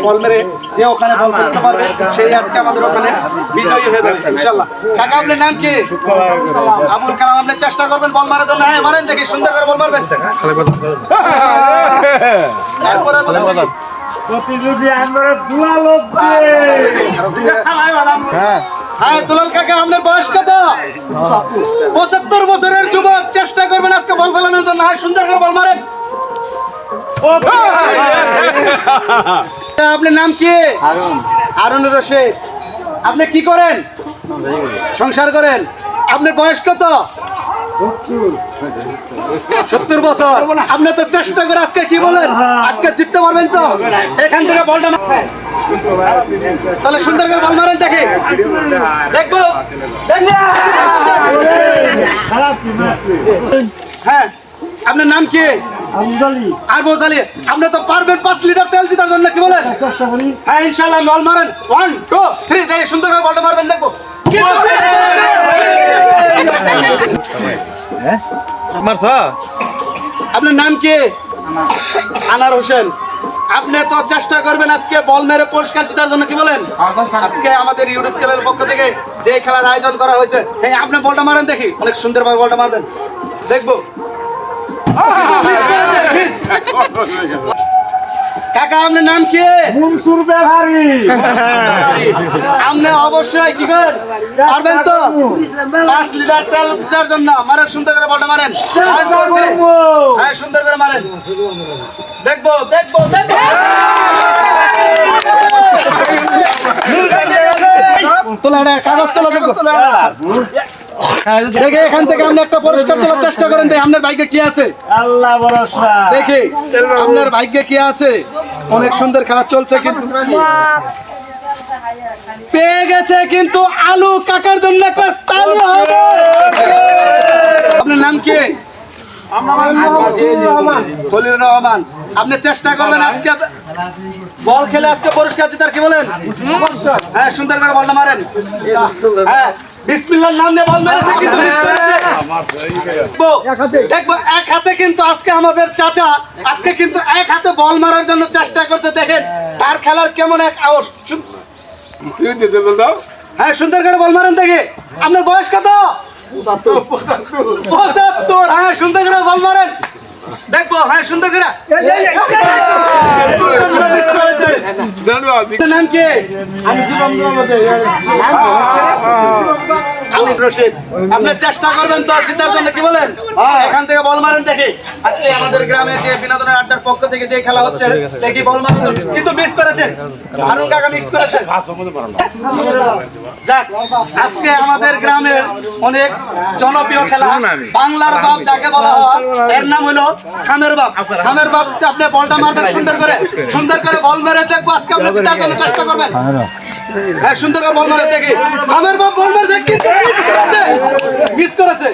বল মেরে যে ওখানে বল করতে পারবে সেই আজকে আমাদের ওখানে বিজয়ী হয়ে যাবে ইনশাআল্লাহ। কাকা আপনার নাম কি? আবুল কালাম। আপনি চেষ্টা করবেন বল মারার জন্য। হ্যাঁ মারেন, দেখি সুন্দর করে বল মারবেন। তারপরে প্রতিযোগী আমরা দুলাল হ্যাঁ দুলাল কাকা, আপনার বয়স কত? 75 বছরের যুবক। চেষ্টা করবেন আজকে বল ফেলানোর জন্য। হ্যাঁ সুন্দর করে বল মারেন। আপনার নাম কি? হারুন রশিদ। আপনি কি করেন? সংসার করেন। আপনার বয়স কত? 70 বছর। আপনি তো চেষ্টা করে আজকে কি বলেন, আজকে জিততে পারবেন তো? এখান থেকে বলটা তাহলে সুন্দর করে বল মারেন, দেখি দেখবো। হ্যাঁ আপনার নাম কি? আরবাজ আলী। আপনি তো পারবেন 5 লিটার তেল জেতার জন্য, কি বলেন? হ্যাঁ ইনশাআল্লাহ বল মারেন। 1 2 3 দেখি সুন্দর করে বলটা মারবেন, দেখবো। আপনার নাম কি? আনার হোসেন। আপনি তো চেষ্টা করবেন আজকে বল মেরে পুরস্কার জেতার জন্য, কি বলেন? আজকে আমাদের ইউটিউব চ্যানেলের পক্ষ থেকে যে খেলার আয়োজন করা হয়েছে, এই আপনি বলটা মারেন, দেখি অনেক সুন্দরভাবে বলটা মারবেন, দেখবো। কাকা আপনার নাম কি? মনসুর বেহারি। আপনি অবশ্যই কি করেন পারবেন তো? 5 লিটার তেল জেতার জন্য মারেন, সুন্দর করে বলটা মারেন। হ্যাঁ সুন্দর করে মারেন, দেখবো দেখবো দেখবো। তোলা কাগজ তোলা, দেখবো দেখে এখান থেকে আপনি একটা পরিষ্কার তোলার চেষ্টা করেন। দেখি আপনার বাইকে কি আছে, আল্লাহ ভরসা। দেখি আপনার বাইকে কি আছে। অনেক সুন্দর খেলা চলছে, কিন্তু পেয়ে গেছে কিন্তু আলু কাকার জন্য একটা তালি হবে। আপনার নাম কি? খলিলুর রহমান। আপনি চেষ্টা করবেন আজকে বল খেলে আজকে পুরস্কার জেতার, কি বলেন? হ্যাঁ সুন্দর করে বলটা মারেন। হ্যাঁ বিসমিল্লাহর নাম নিয়ে বল মেরেছে, কিন্তু মিস করেছে। দেখবো এক হাতে কিন্তু আজকে আমাদের চাচা আজকে কিন্তু এক হাতে বল মারার জন্য চেষ্টা করছে। দেখেন তার খেলার কেমন এক আওয়াজ। হ্যাঁ সুন্দর করে বল মারেন, দেখে আপনার বয়স কত? 75। হ্যাঁ সুন্দর করে বল মারেন, দেখবো। হ্যাঁ সুন্দর করে। নাম কি? আমি রশিদ। আপনি চেষ্টা করবেন তো জেতার জন্য, কি বলেন? এখান থেকে বল মারেন, দেখি আজকে আমাদের গ্রামে যে বিনোদনের আড্ডার পক্ষ থেকে যে খেলা হচ্ছে, দেখি বল মারেন, কিন্তু মিস করেছেন। হারুন কাকা মিস করেছেন। যাক আজকে আমাদের গ্রামের অনেক জনপ্রিয় খেলা বাংলার বাপ যাকে বলা হয়, এর নাম হলো সামের বাপ। সামের বাপ আপনি বলটা মারবেন সুন্দর করে, সুন্দর করে বল মেরে দেখবো আজকে আপনি জেতার জন্য চেষ্টা করবেন। হ্যাঁ সুন্দর করে বল মারে, দেখি সামের বাপ বল মারছে, কিন্তু মিস করেছে।